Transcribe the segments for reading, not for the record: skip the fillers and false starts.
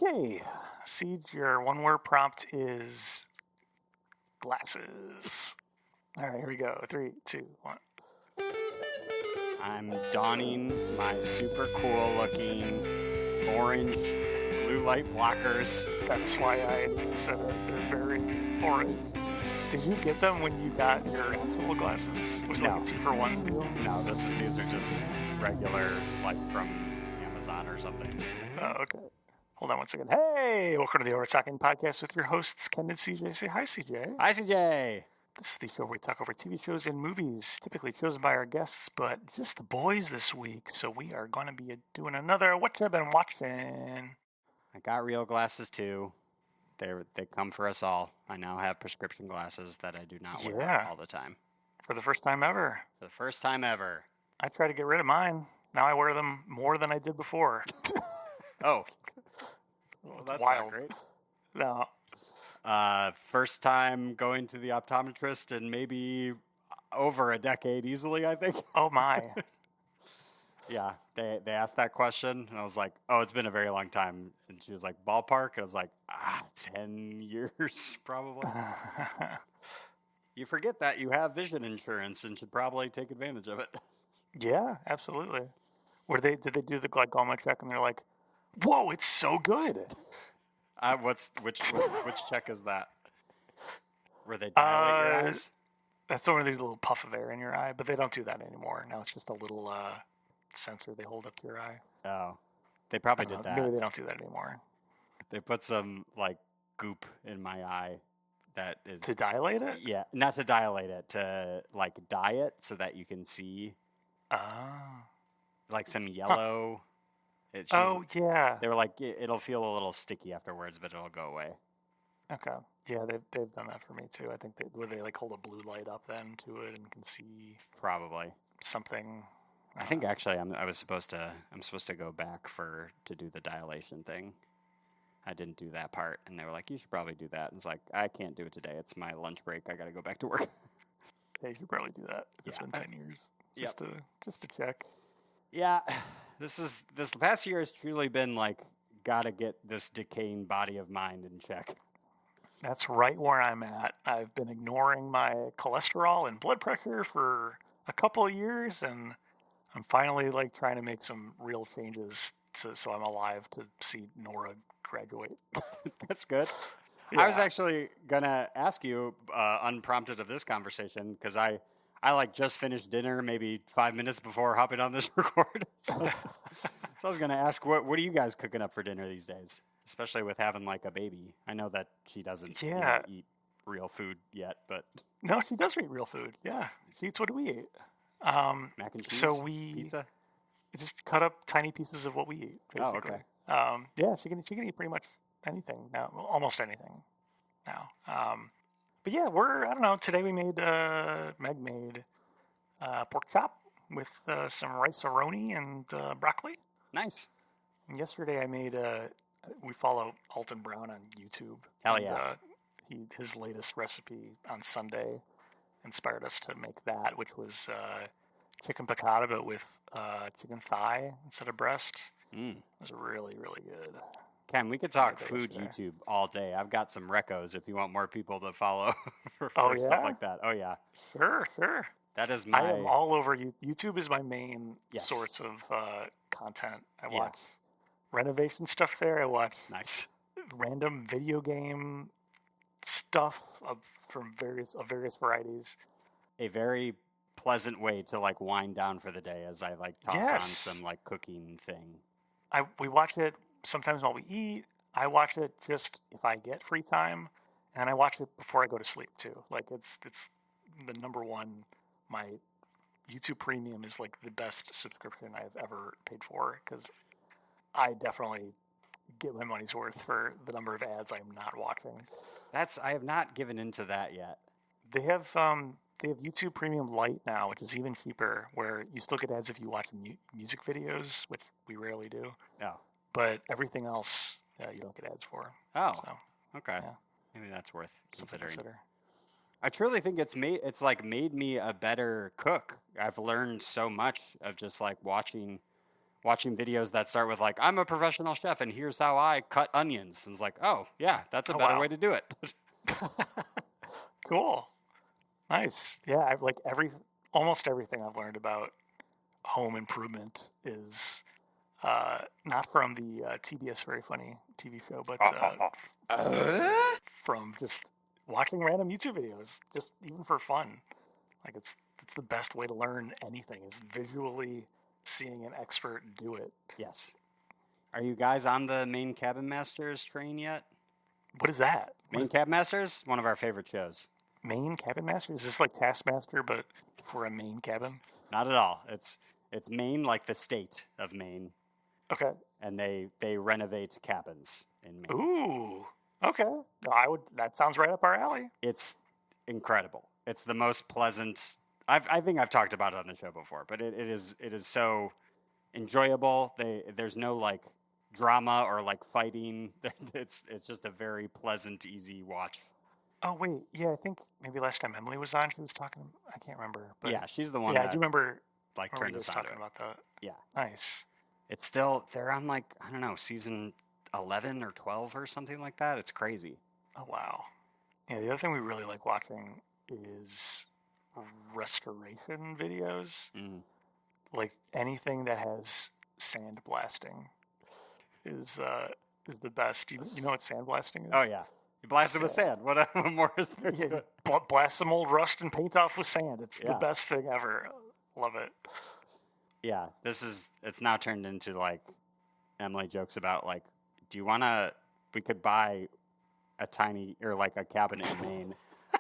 Okay, Siege, your one-word prompt is glasses. All right, here we go. 3, 2, 1. I'm donning my super cool looking orange blue light blockers. That's why I said it. They're very orange. Did you get them when you got your actual glasses? Was it like a 2-for-1 deal? No, these are just regular, like from Amazon or something. Oh, okay. Hold on one second. Hey, welcome to the Overtalking Podcast with your hosts, Ken and CJ. Say hi, CJ. Hi, CJ. This is the show where we talk over TV shows and movies, typically chosen by our guests, but just the boys this week. So we are going to be doing another Whatcha been watching. I got real glasses too. They come for us all. I now have prescription glasses that I do not wear all the time. For the first time ever. For the first time ever. I try to get rid of mine. Now I wear them more than I did before. Oh. Well, that's wild. Not great. No. First time going to the optometrist in maybe over a decade easily, I think. Oh, my. Yeah, they asked that question, and I was like, oh, it's been a very long time. And she was like, ballpark? And I was like, 10 years, probably. You forget that you have vision insurance and should probably take advantage of it. Yeah, absolutely. Did they do the glaucoma check, and they're like, whoa, it's so good. Which check is that? Where they dilate your eyes? That's where they do a little puff of air in your eye, but they don't do that anymore. Now it's just a little sensor they hold up to your eye. Oh, they probably did that. Maybe they don't do that anymore. They put some like goop in my eye that is to dilate it. Yeah, not to dilate it, to like dye it so that you can see. Like some yellow. Yeah. They were like, it'll feel a little sticky afterwards, but it'll go away. Okay. Yeah, they've done that for me too. I think they like hold a blue light up then to it and can see probably something. I think actually I'm supposed to go back to do the dilation thing. I didn't do that part, and they were like, you should probably do that. And it's like, I can't do it today. It's my lunch break. I got to go back to work. Yeah, you should probably do that if it's been 10 years. Just to check. Yeah, this past year has truly been like, gotta get this decaying body of mine in check. That's right where I'm at. I've been ignoring my cholesterol and blood pressure for a couple of years, and I'm finally like trying to make some real changes so I'm alive to see Nora graduate. That's good. Yeah. I was actually gonna ask you, unprompted of this conversation, because I like just finished dinner maybe 5 minutes before hopping on this record. So I was gonna ask, what are you guys cooking up for dinner these days? Especially with having like a baby. I know that she doesn't eat real food yet, but no, she does eat real food. Yeah, she eats what we eat. Mac and cheese. So pizza. Just cut up tiny pieces of what we eat. Basically. Oh, okay. Yeah, she can eat pretty much anything now, almost anything now. But yeah, I don't know. Today we made Meg made pork chop with some rice-a-roni and broccoli. Nice. And yesterday I made we follow Alton Brown on YouTube. Hell yeah. His latest recipe on Sunday inspired us to make that, which was chicken piccata, but with chicken thigh instead of breast. It was really, really good. Ken, we could talk food YouTube all day. I've got some recos if you want more people to follow for stuff like that. Oh, yeah. Sure. That is I am all over YouTube is my main source of content. I watch renovation stuff there. I watch random video game stuff from various varieties. A very pleasant way to like wind down for the day as I like toss on some like cooking thing. We watch it sometimes while we eat. I watch it just if I get free time, and I watch it before I go to sleep too. Like it's the number one. My YouTube Premium is like the best subscription I've ever paid for because I definitely get my money's worth for the number of ads I'm not watching. I have not given into that yet. They have YouTube Premium Lite now, which is even cheaper, where you still get ads if you watch music videos, which we rarely do. Oh. But everything else, you don't get ads for. Oh. So, okay. Yeah. Maybe that's worth considering. I truly think it's made me a better cook. I've learned so much of just like watching watching videos that start with like, I'm a professional chef and here's how I cut onions. And it's like, oh, yeah, that's a better way to do it. Cool. Nice. Yeah, I've like almost everything I've learned about home improvement is not from the TBS Very Funny TV show, but from just watching random YouTube videos, just even for fun. Like it's the best way to learn anything is visually seeing an expert do it. Yes. Are you guys on the Maine Cabin Masters train yet? What is that? Maine Cabin Masters? One of our favorite shows. Maine Cabin Master? Is this like Taskmaster, but for a Maine cabin? Not at all. It's Maine, like the state of Maine. Okay. And they renovate cabins in Maine. Ooh. Okay. That sounds right up our alley. It's incredible. It's the most pleasant. I think I've talked about it on the show before, but it is so enjoyable. There's no like drama or like fighting. It's just a very pleasant, easy watch. Oh wait, yeah, I think maybe last time Emily was on, she was talking. I can't remember, but yeah, she's the one. Yeah, I do remember. Like turned us on talking about that. Yeah, nice. It's still they're on like I don't know season 11 or 12 or something like that. It's crazy. Oh wow. Yeah, the other thing we really like watching is restoration videos. Like anything that has sandblasting is the best. You know what sandblasting is? Oh yeah, you blast it with sand. What more is there? Yeah, blast some old rust and paint off with sand. It's the best thing ever. Love it. Yeah, it's now turned into like Emily jokes about like, we could buy a tiny or like a cabin in Maine.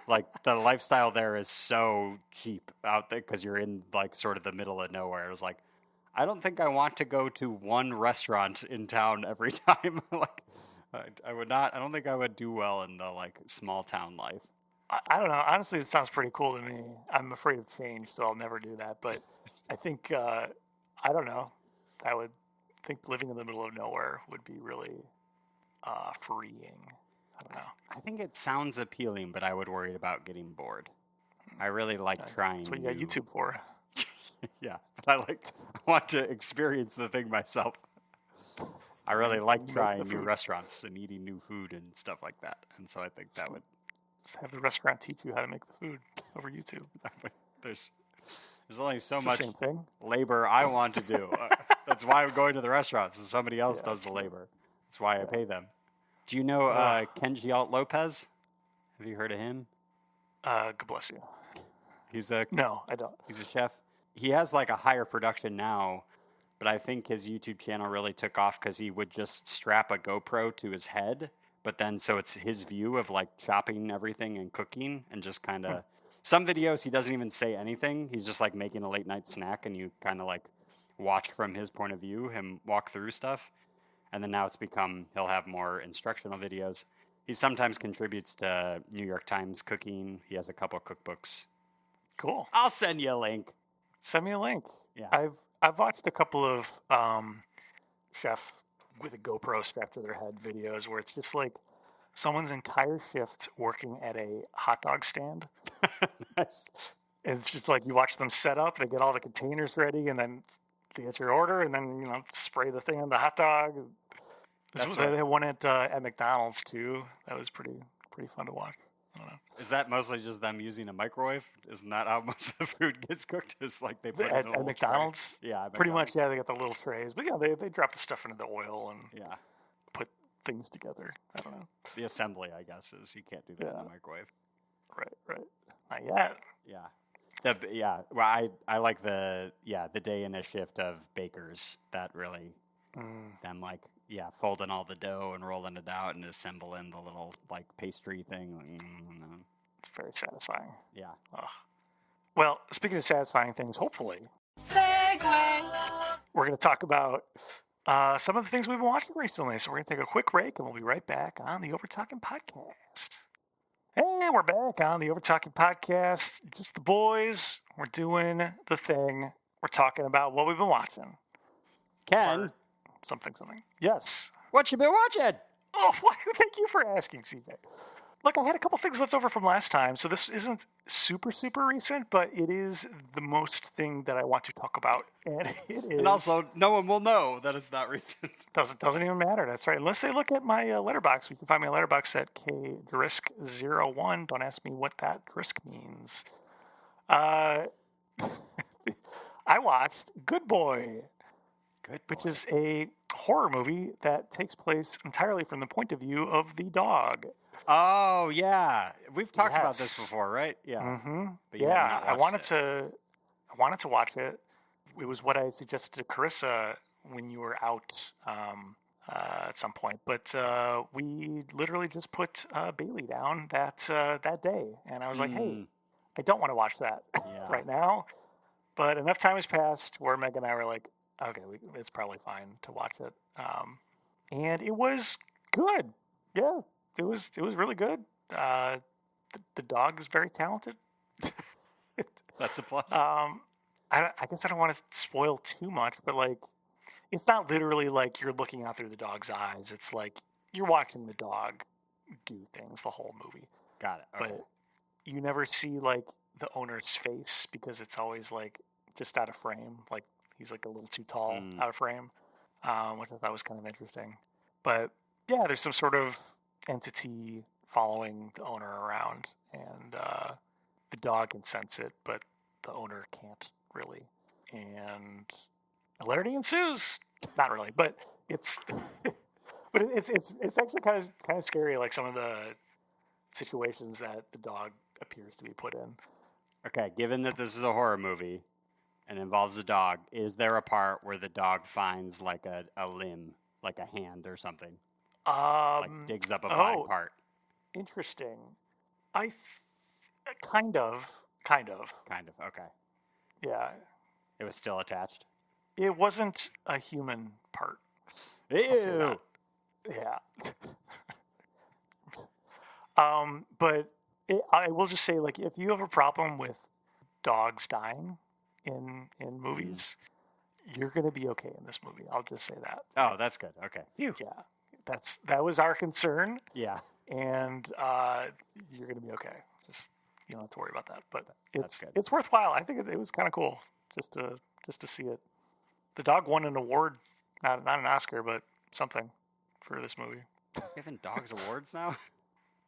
Like the lifestyle there is so cheap out there because you're in like sort of the middle of nowhere. It was like, I don't think I want to go to one restaurant in town every time. Like I would not. I don't think I would do well in the like small town life. I don't know. Honestly, it sounds pretty cool to me. I'm afraid of change, so I'll never do that. But I think I don't know. I would think living in the middle of nowhere would be really freeing. I don't know. I think it sounds appealing, but I would worry about getting bored. I really like trying. That's what you got YouTube for. Yeah, but I want to experience the thing myself. I really like trying new restaurants and eating new food and stuff like that. And so I think that would just have the restaurant teach you how to make the food over YouTube. There's only so much same thing. Labor I want to do. That's why I'm going to the restaurants. So somebody else does the labor. That's why I pay them. Do you know Kenji Alt Lopez? Have you heard of him? God bless you. No, I don't. He's a chef. He has like a higher production now, but I think his YouTube channel really took off because he would just strap a GoPro to his head, but then so it's his view of like chopping everything and cooking and just kind of some videos he doesn't even say anything. He's just like making a late night snack and you kind of like watch from his point of view, him walk through stuff. And then now he'll have more instructional videos. He sometimes contributes to New York Times cooking. He has a couple of cookbooks. Cool. I'll send you a link. Send me a link. Yeah. I've watched a couple of chef with a GoPro strapped to their head videos where it's just like someone's entire shift working at a hot dog stand. Nice. And it's just like you watch them set up, they get all the containers ready, and then they get your order, and then spray the thing on the hot dog. They had one at McDonald's too. That was pretty fun to watch. I don't know. Is that mostly just them using a microwave? Isn't that how most of the food gets cooked? It's like they put it in at McDonald's. Tray. Yeah, pretty much. Yeah, they got the little trays, but yeah, they drop the stuff into the oil and put things together. I don't know. The assembly, I guess, is you can't do that in a microwave. Right. Not yet. Yeah. Well, I like the day in a shift of bakers that really them like folding all the dough and rolling it out and assembling the little like pastry thing. It's very satisfying. Yeah. Ugh. Well, speaking of satisfying things, hopefully we're going to talk about some of the things we've been watching recently. So we're going to take a quick break and we'll be right back on the Overtalking Podcast. Hey, we're back on the Overtalking Podcast. Just the boys. We're doing the thing. We're talking about what we've been watching. Ken. Something. Yes. What you been watching? Oh, thank you for asking, CJ. Look, I had a couple things left over from last time, so this isn't super, super recent, but it is the most thing that I want to talk about. And it is. And also, no one will know that it's not recent. Doesn't even matter. That's right. Unless they look at my letterbox. You can find my letterbox at kdrisk01. Don't ask me what that Drisk means. I watched Good Boy. Which is a horror movie that takes place entirely from the point of view of the dog. Oh, yeah. We've talked about this before, right? Yeah. Mm-hmm. But yeah, I wanted to watch it. It was what I suggested to Carissa when you were out at some point. But we literally just put Bailey down that day. And I was like, hey, I don't want to watch that right now. But enough time has passed where Meg and I were like, okay, it's probably fine to watch it. And it was good. Yeah, it was really good. The dog is very talented. That's a plus. I guess I don't want to spoil too much, but like, it's not literally like you're looking out through the dog's eyes. It's like you're watching the dog do things the whole movie. Got it. Okay. But you never see like the owner's face because it's always like just out of frame. Like he's like a little too tall out of frame, which I thought was kind of interesting. But yeah, there's some sort of entity following the owner around, and the dog can sense it, but the owner can't really. And hilarity ensues. Not really, but it's but it's actually kind of scary. Like some of the situations that the dog appears to be put in. Okay, given that this is a horror movie and involves a dog, is there a part where the dog finds like a limb, like a hand or something? Like digs up a body part. Interesting. Kind of. Okay. Yeah. It was still attached. It wasn't a human part. Ew. Yeah. But I will just say, like, if you have a problem with dogs dying in movies, you're gonna be okay in this movie. I'll just say that. Oh, that's good. Okay. Phew. Yeah. That was our concern. Yeah. And you're gonna be okay. Just you don't have to worry about that. But it's worthwhile. I think it was kind of cool just to see it. The dog won an award, not an Oscar, but something for this movie. Giving dogs awards now?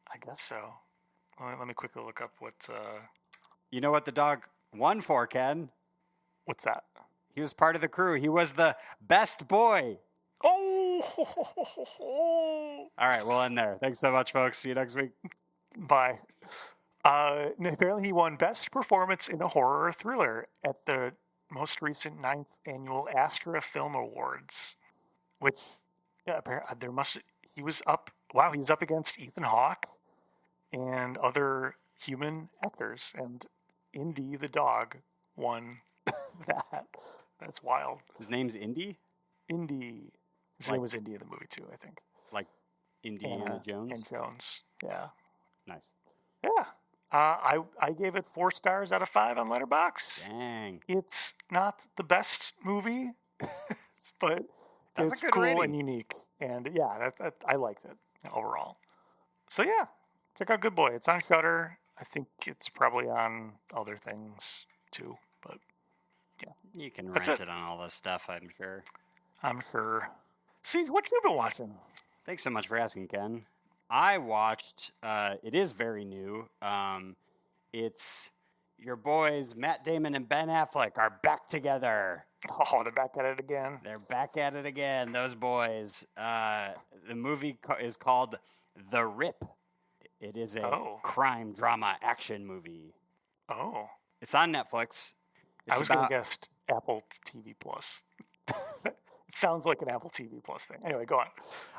I guess so. Let me quickly look up what. You know what the dog won for, Ken? What's that? He was part of the crew. He was the best boy. Oh! All right, we'll end there. Thanks so much, folks. See you next week. Bye. Apparently, he won Best Performance in a Horror or Thriller at the most recent 9th Annual Astra Film Awards, which apparently he was up. Wow, he's up against Ethan Hawke and other human actors, and Indy the dog won that. That's wild. His name's Indy? Indy. His name was Indy in the movie too, I think. Like Indiana Jones? And Jones, yeah. Nice. Yeah. I gave it 4 stars out of 5 on Letterboxd. Dang. It's not the best movie, but it's cool rating. and unique. And yeah, I liked it overall. So yeah, check out Good Boy. It's on Shudder. I think it's probably on other things too, but yeah. You can rent it on all this stuff, I'm sure. I'm sure. Siege, what you been watching? Thanks so much for asking, Ken. I watched, it is very new. It's your boys, Matt Damon and Ben Affleck, are back together. Oh, they're back at it again. They're back at it again, those boys. The movie is called The Rip. It is a crime, drama, action movie. Oh. It's on Netflix. I was going to guess Apple TV Plus. It sounds like an Apple TV Plus thing. Anyway, go on.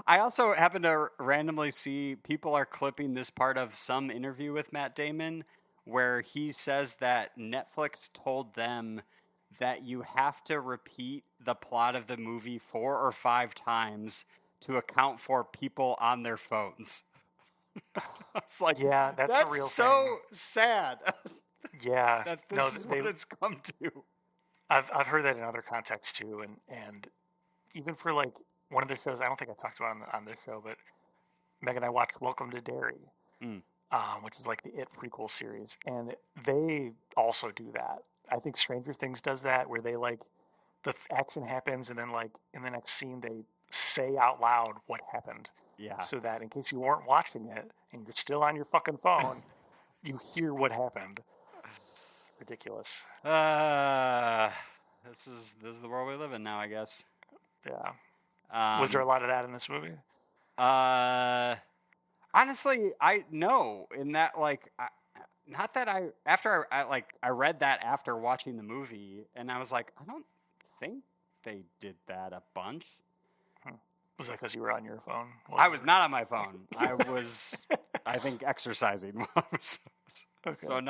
I also happen to randomly see people are clipping this part of some interview with Matt Damon where he says that Netflix told them that you have to repeat the plot of the movie 4 or 5 times to account for people on their phones. It's like, yeah, that's a real thing. So sad. Yeah. That this is what it's come to. I've heard that in other contexts too, and even for like one of the shows, I don't think I talked about on this show, but Meg and I watched Welcome to Derry, which is like the It prequel series, and they also do that. I think Stranger Things does that, where they like the action happens, and then like in the next scene they say out loud what happened. Yeah. So that in case you weren't watching it and you're still on your fucking phone, you hear what happened. Ridiculous. This is the world we live in now, I guess. Yeah. Was there a lot of that in this movie? Honestly, I know in that like not that I read that after watching the movie, and I was like, I don't think they did that a bunch. Was that because you were on your phone? I was not on my phone. I was, I think, exercising. Okay. So I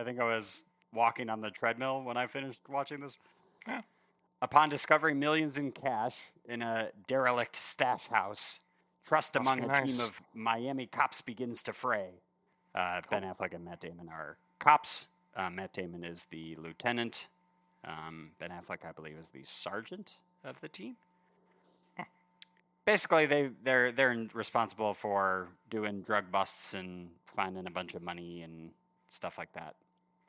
think I was walking on the treadmill when I finished watching this. Yeah. Upon discovering millions in cash in a derelict stash house, trust among a team of Miami cops begins to fray. Ben Affleck and Matt Damon are cops. Matt Damon is the lieutenant. Ben Affleck, I believe, is the sergeant of the team. Basically, they're responsible for doing drug busts and finding a bunch of money and stuff like that.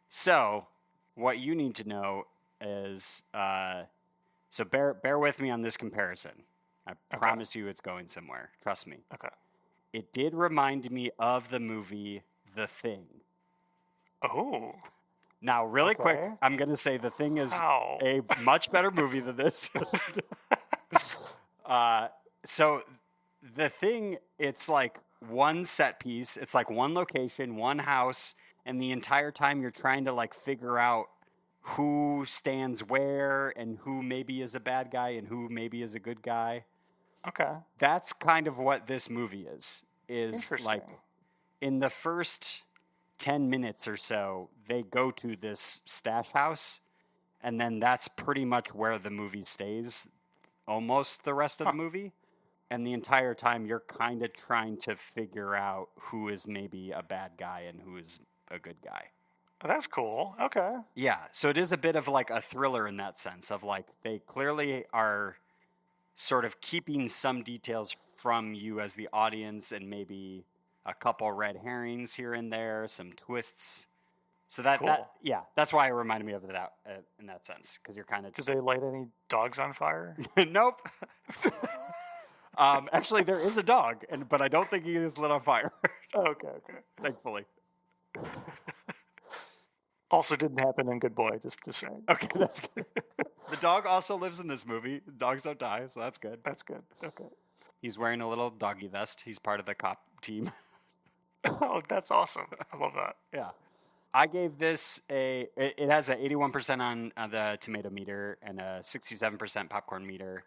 So, what you need to know is, so bear with me on this comparison. I promise you, it's going somewhere. Trust me. Okay. It did remind me of the movie The Thing. Oh. Now, really quick, I'm going to say The Thing is a much better movie than this. So The Thing, it's like one set piece. It's like one location, one house, and the entire time you're trying to like figure out who stands where and who maybe is a bad guy and who maybe is a good guy. Okay. That's kind of what this movie is like in the first 10 minutes or so, they go to this stash house, and then that's pretty much where the movie stays almost the rest of the movie. And the entire time you're kind of trying to figure out who is maybe a bad guy and who is a good guy. Oh, that's cool. Okay. Yeah. So it is a bit of like a thriller in that sense of like they clearly are sort of keeping some details from you as the audience and maybe a couple red herrings here and there, some twists. So that's why it reminded me of that in that sense, because you're kind of. Did they light any dogs on fire? Nope. Actually, there is a dog, but I don't think he is lit on fire. Okay. Thankfully. Also didn't happen in Good Boy, just saying. Okay, that's good. The dog also lives in this movie. Dogs don't die, so that's good. That's good. Okay. He's wearing a little doggy vest. He's part of the cop team. Oh, that's awesome. I love that. Yeah. I gave this it has an 81% on the tomato meter and a 67% popcorn meter.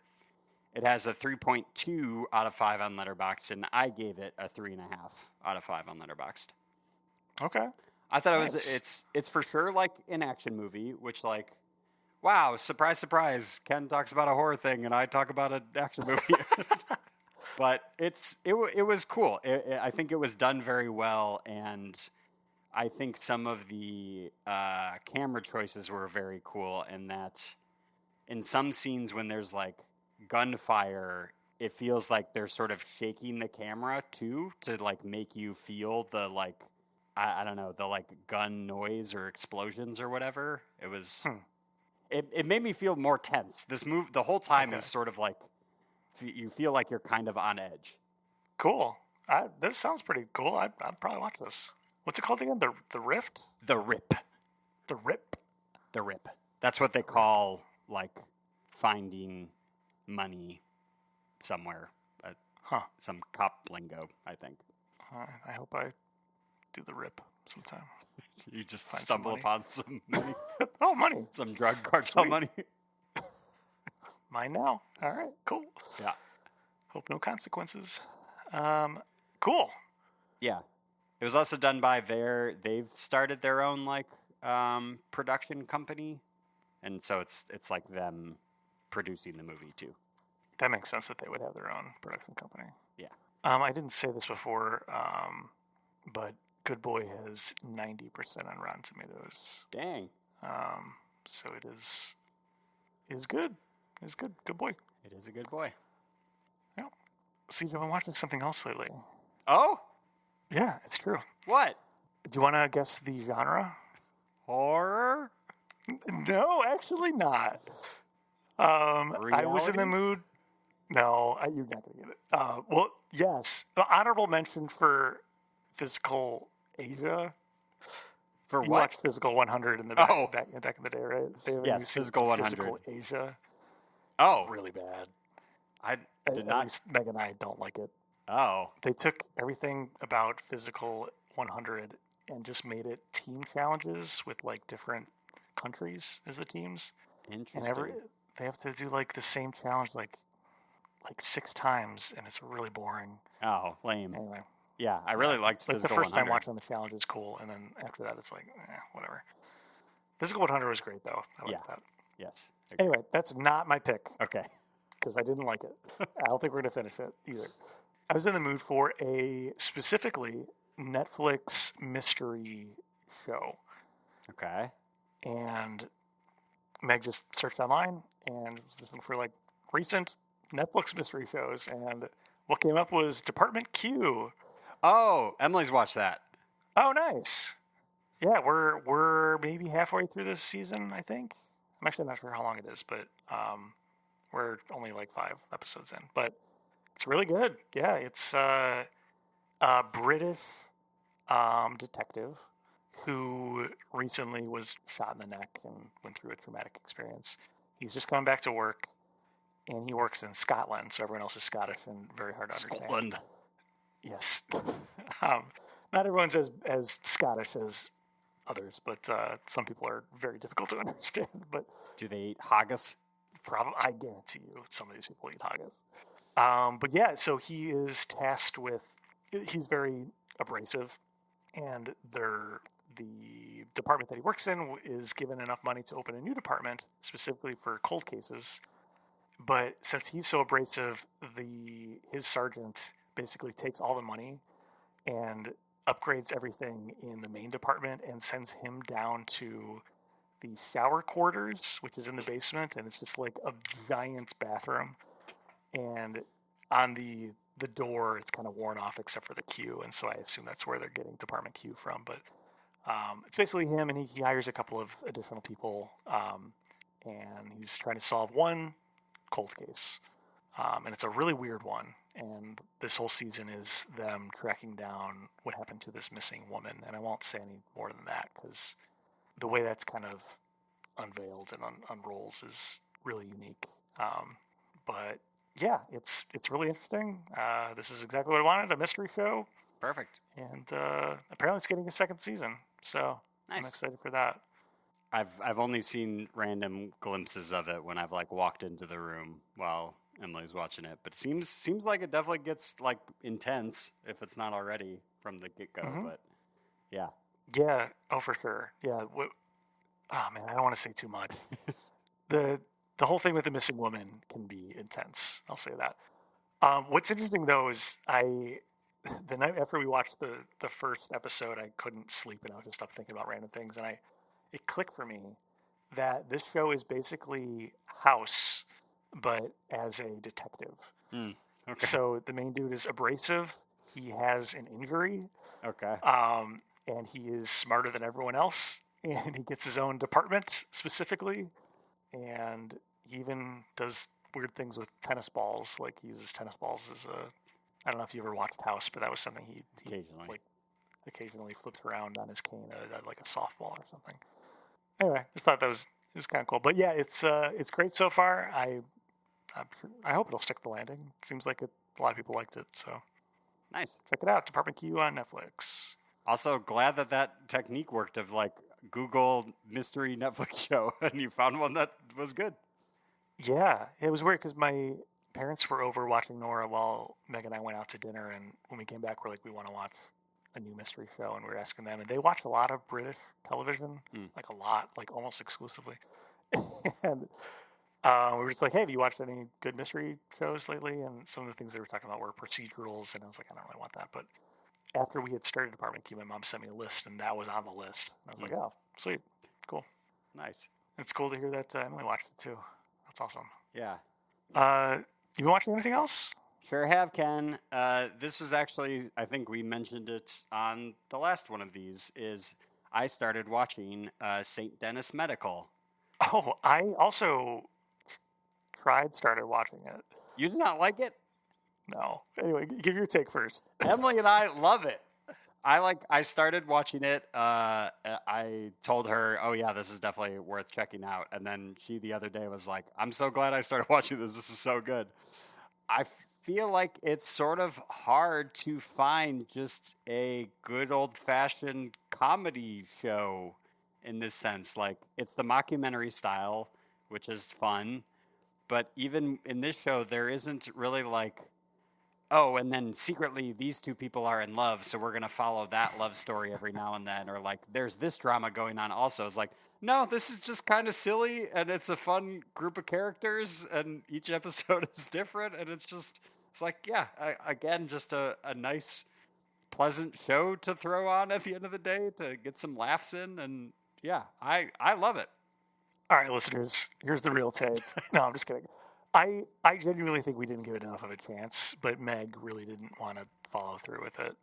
It has a 3.2 out of 5 on Letterboxd, and I gave it a 3.5 out of 5 on Letterboxd. Okay. I thought it's for sure like an action movie, which like, wow, surprise, surprise. Ken talks about a horror thing, and I talk about an action movie. But it was cool. I think it was done very well, and I think some of the camera choices were very cool in that in some scenes when there's like gunfire, it feels like they're sort of shaking the camera too to like make you feel the like I don't know, the like gun noise or explosions or whatever. It was it made me feel more tense. This move the whole time is sort of like you feel like you're kind of on edge. Cool. This sounds pretty cool. I'd probably watch this. What's it called again? The Rift? The Rip. The Rip? The Rip. That's what they call like finding money somewhere. Some cop lingo, I think. I hope I do the Rip sometime. You just stumble upon some money. Oh, money. Some drug cartel money. Mine now. All right, cool. Yeah. Hope no consequences. Cool. Yeah. It was also done by they've started their own like production company. And so it's like them producing the movie too. That makes sense that they would have their own production company. Yeah. I didn't say this before, but Good Boy has 90% on Rotten Tomatoes. Dang. So it is good. It's good. Good boy. It is a good boy. Yeah. See, I've been watching something else lately. Oh? Yeah, it's true. What? Do you want to guess the genre? Horror? No, actually not. I was in the mood. No, you're not going to get it. Well, yes. Honorable mention for Physical Asia. For you what? watched Physical 100 in the back in the day, right? Yes, Physical 100. Physical Asia. Oh. It's really bad. I did not. At least Meg and I don't like it. Oh. They took everything about Physical 100 and just made it team challenges with like different countries as the teams. Interesting. And they have to do like the same challenge like 6 times, and it's really boring. Oh, lame. Anyway. Yeah, I really liked Physical 100. The first time watching the challenge is cool, and then after that it's like, whatever. Physical 100 was great, though. I liked that. Yes. Anyway, that's not my pick. Okay. Because I didn't like it. I don't think we're going to finish it either. I was in the mood for a specifically Netflix mystery show. Okay. And Meg just searched online and was listening for like recent Netflix mystery shows, and what came up was Department Q. Oh, Emily's watched that. Oh, nice. Yeah, we're maybe halfway through this season, I think. I'm actually not sure how long it is, but we're only like 5 episodes in. But it's really good. Yeah, it's a British detective who recently was shot in the neck and went through a traumatic experience. He's just coming back to work, and he works in Scotland, so everyone else is Scottish and very hard to understand. Scotland. Yes. Not everyone's as Scottish as others, but some people are very difficult to understand. But do they eat haggis? Probably, I guarantee you, some of these people eat haggis. But yeah, so he is tasked with. He's very abrasive, and the department that he works in is given enough money to open a new department specifically for cold cases. But since he's so abrasive, his sergeant basically takes all the money and upgrades everything in the main department and sends him down to the shower quarters, which is in the basement, and it's just like a giant bathroom. And on the door, it's kind of worn off except for the Q, and so I assume that's where they're getting Department Q from. But it's basically him, and he hires a couple of additional people, and he's trying to solve one cold case. And it's a really weird one. And this whole season is them tracking down what happened to this missing woman. And I won't say any more than that because the way that's kind of unveiled and unrolls is really unique. But yeah, it's really interesting. This is exactly what I wanted, a mystery show. Perfect. And apparently it's getting a second season. So nice. I'm excited for that. I've only seen random glimpses of it when I've like walked into the room while Emily's watching it, but it seems like it definitely gets like intense if it's not already from the get-go. Mm-hmm. But yeah, for sure. Yeah. Oh man, I don't want to say too much. The whole thing with the missing woman can be intense. I'll say that. What's interesting though is the night after we watched the first episode, I couldn't sleep and I was just up thinking about random things, and it clicked for me that this show is basically House, but as a detective. Okay. So the main dude is abrasive. He has an injury. Okay. And he is smarter than everyone else. And he gets his own department specifically. And he even does weird things with tennis balls. Like he uses tennis balls as I don't know if you ever watched House, but that was something he occasionally flips around on his cane at like a softball or something. Anyway, just thought it was kind of cool. But yeah, it's great so far. I hope it'll stick the landing. It seems like a lot of people liked it. So nice. Check it out. Department Q on Netflix. Also glad that technique worked of like Google mystery Netflix show and you found one that was good. Yeah, it was weird because my parents were over watching Nora while Meg and I went out to dinner, and when we came back, we're like, we want to watch a new mystery show, and we were asking them, and they watch a lot of British television, like a lot, like almost exclusively. And we were just like, hey, have you watched any good mystery shows lately? And some of the things they were talking about were procedurals, and I was like, I don't really want that. But after we had started Department Q, my mom sent me a list, and that was on the list. And I was like, oh, sweet, cool. Nice. It's cool to hear that Emily watched it too. That's awesome. Yeah. You been watching anything else? Sure have, Ken. This was actually, I think we mentioned it on the last one of these, is I started watching St. Denis Medical. Oh, I also started watching it. You did not like it? No. Anyway, give your take first. Emily and I love it. I started watching it. I told her, oh yeah, this is definitely worth checking out. And then she the other day was like, I'm so glad I started watching this. This is so good. I feel like it's sort of hard to find just a good old fashioned comedy show in this sense. Like, it's the mockumentary style, which is fun. But even in this show, there isn't really like, oh, and then secretly these two people are in love, so we're going to follow that love story every now and then. Or like, there's this drama going on also. It's like, no, this is just kind of silly, and it's a fun group of characters, and each episode is different, and it's like, yeah, again, just a nice, pleasant show to throw on at the end of the day to get some laughs in, and yeah, I love it. All right, listeners, here's the real tape. No, I'm just kidding. I genuinely think we didn't give it enough of a chance, but Meg really didn't want to follow through with it,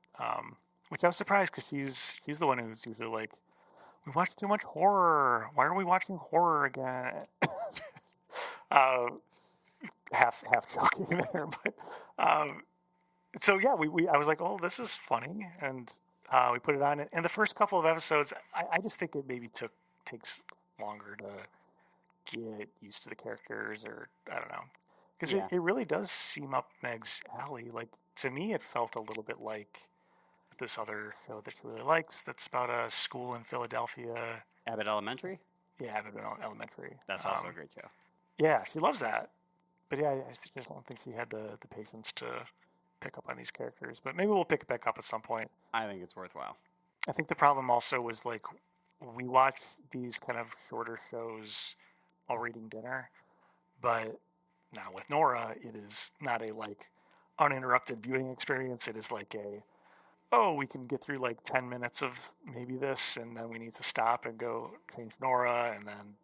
which I was surprised because she's the one who's usually like, we watch too much horror. Why are we watching horror again? Half joking there, but so yeah, I was like, oh, this is funny, and we put it on. And the first couple of episodes, I just think it maybe takes longer to get used to the characters, or I don't know, because it really does seem up Meg's alley. Like, to me, it felt a little bit like this other show that she really likes that's about a school in Philadelphia. Abbott Elementary? Yeah, Abbott Elementary. That's also a great show. Yeah, she loves that. But yeah, I just don't think she had the patience to pick up on these characters. But maybe we'll pick it back up at some point. I think it's worthwhile. I think the problem also was, like, we watch these kind of shorter shows while reading dinner, but now with Nora, it is not a, like, uninterrupted viewing experience. It is like we can get through like 10 minutes of maybe this, and then we need to stop and go change Nora, and then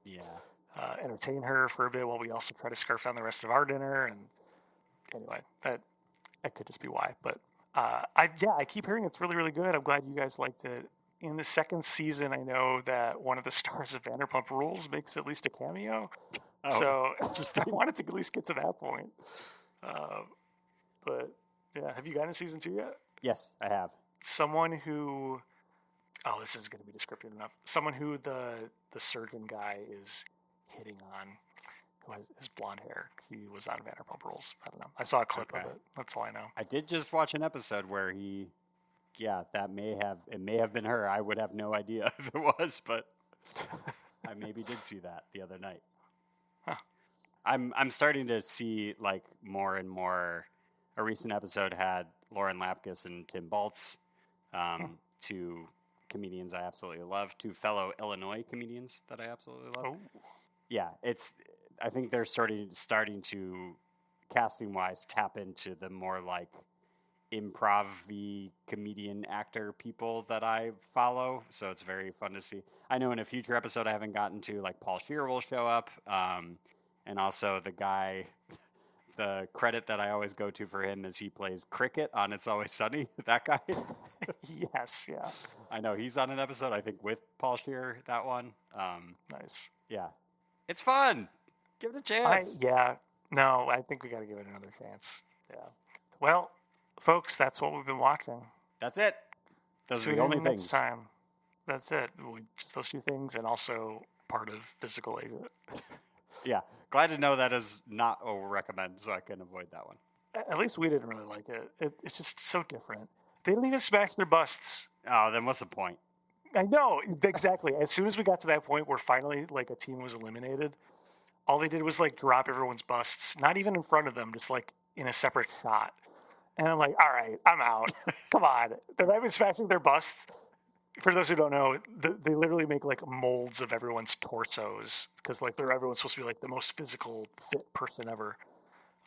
entertain her for a bit while we also try to scarf down the rest of our dinner. And anyway, that could just be why. But I keep hearing it's really, really good. I'm glad you guys liked it. In the second season, I know that one of the stars of Vanderpump Rules makes at least a cameo. Oh, so I wanted to at least get to that point. But yeah, have you gotten to season 2 yet? Yes, I have. Someone who, this is going to be descriptive enough. Someone who the surgeon guy is hitting on, who has blonde hair. She was on Vanderpump Rules. I don't know. I saw a clip of it. That's all I know. I did just watch an episode where it may have been her. I would have no idea if it was, but I maybe did see that the other night. Huh. I'm starting to see like more and more. A recent episode had Lauren Lapkus and Tim Baltz, two comedians I absolutely love, two fellow Illinois comedians that I absolutely love. Oh. Yeah, I think they're starting to, casting-wise, tap into the more like improv-y comedian actor people that I follow, so it's very fun to see. I know in a future episode I haven't gotten to, like, Paul Scheer will show up, and also the guy... The credit that I always go to for him is he plays cricket on It's Always Sunny. That guy. Yes, yeah. I know he's on an episode, I think, with Paul Scheer, that one. Nice. Yeah. It's fun. Give it a chance. No, I think we got to give it another chance. Yeah. Well, folks, that's what we've been watching. That's it. Those are the only things. Next time. That's it. Just those 2 things, and also part of Physical Agent. Yeah. Glad to know that is not a recommend, so I can avoid that one. At least we didn't really like it. It's just so different. They didn't even smash their busts. Oh, then what's the point? I know, exactly. As soon as we got to that point where finally, like, a team was eliminated, all they did was, like, drop everyone's busts. Not even in front of them, just, like, in a separate shot. And I'm like, all right, I'm out. Come on. They're not even smashing their busts. For those who don't know, they literally make, like, molds of everyone's torsos because, like, everyone's supposed to be, like, the most physical, fit person ever.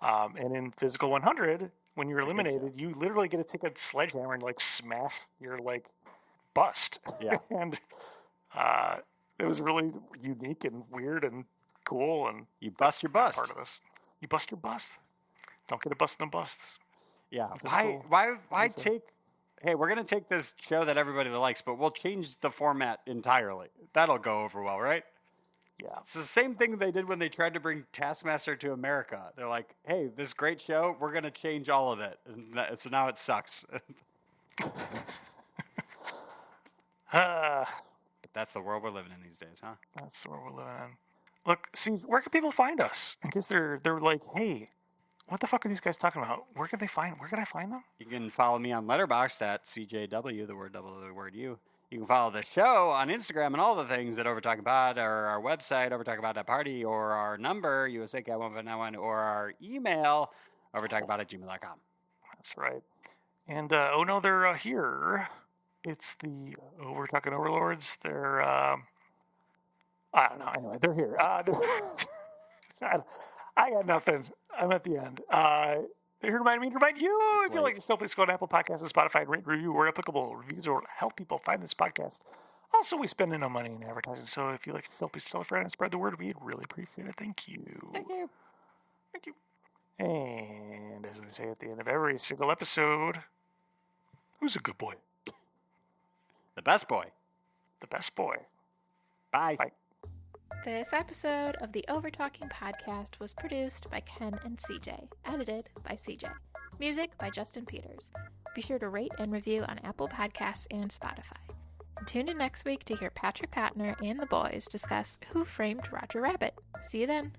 And in Physical 100, when you're eliminated, you literally get to take a sledgehammer and, like, smash your, like, bust. Yeah. And it was really unique and weird and cool. And you bust your bust. Part of this. You bust your bust. Don't get it busted and busts. Yeah. Why take... Hey, we're going to take this show that everybody likes, but we'll change the format entirely. That'll go over well, right? Yeah. It's the same thing they did when they tried to bring Taskmaster to America. They're like, hey, this great show, we're going to change all of it. So now it sucks. But that's the world we're living in these days, huh? That's the world we're living in. Look, see, where can people find us? In case they're like, hey, what the fuck are these guys talking about? Where can I find them? You can follow me on Letterboxd at CJW, the word double, the word U. You can follow the show on Instagram and all the things at Overtalking Pod, or our website, overtalkingpod.party, or our number, USAK1591, or our email, overtalkingpod@gmail.com. That's right. And, oh no, they're here. It's the Overtalking Overlords. They're, I don't know. Anyway, they're here. I got nothing. I'm at the end. They're here to remind you, if you like to still, please go to Apple Podcasts and Spotify and rate, review where applicable. Reviews will help people find this podcast. Also, we spend no money in advertising, so if you like to still, please tell a friend and spread the word. We'd really appreciate it. Thank you. Thank you. Thank you. And as we say at the end of every single episode, who's a good boy? The best boy. The best boy. Bye. Bye. This episode of the Overtalking Podcast was produced by Ken and CJ, edited by CJ. Music by Justin Peters. Be sure to rate and review on Apple Podcasts and Spotify. And tune in next week to hear Patrick Kottner and the boys discuss Who Framed Roger Rabbit. See you then.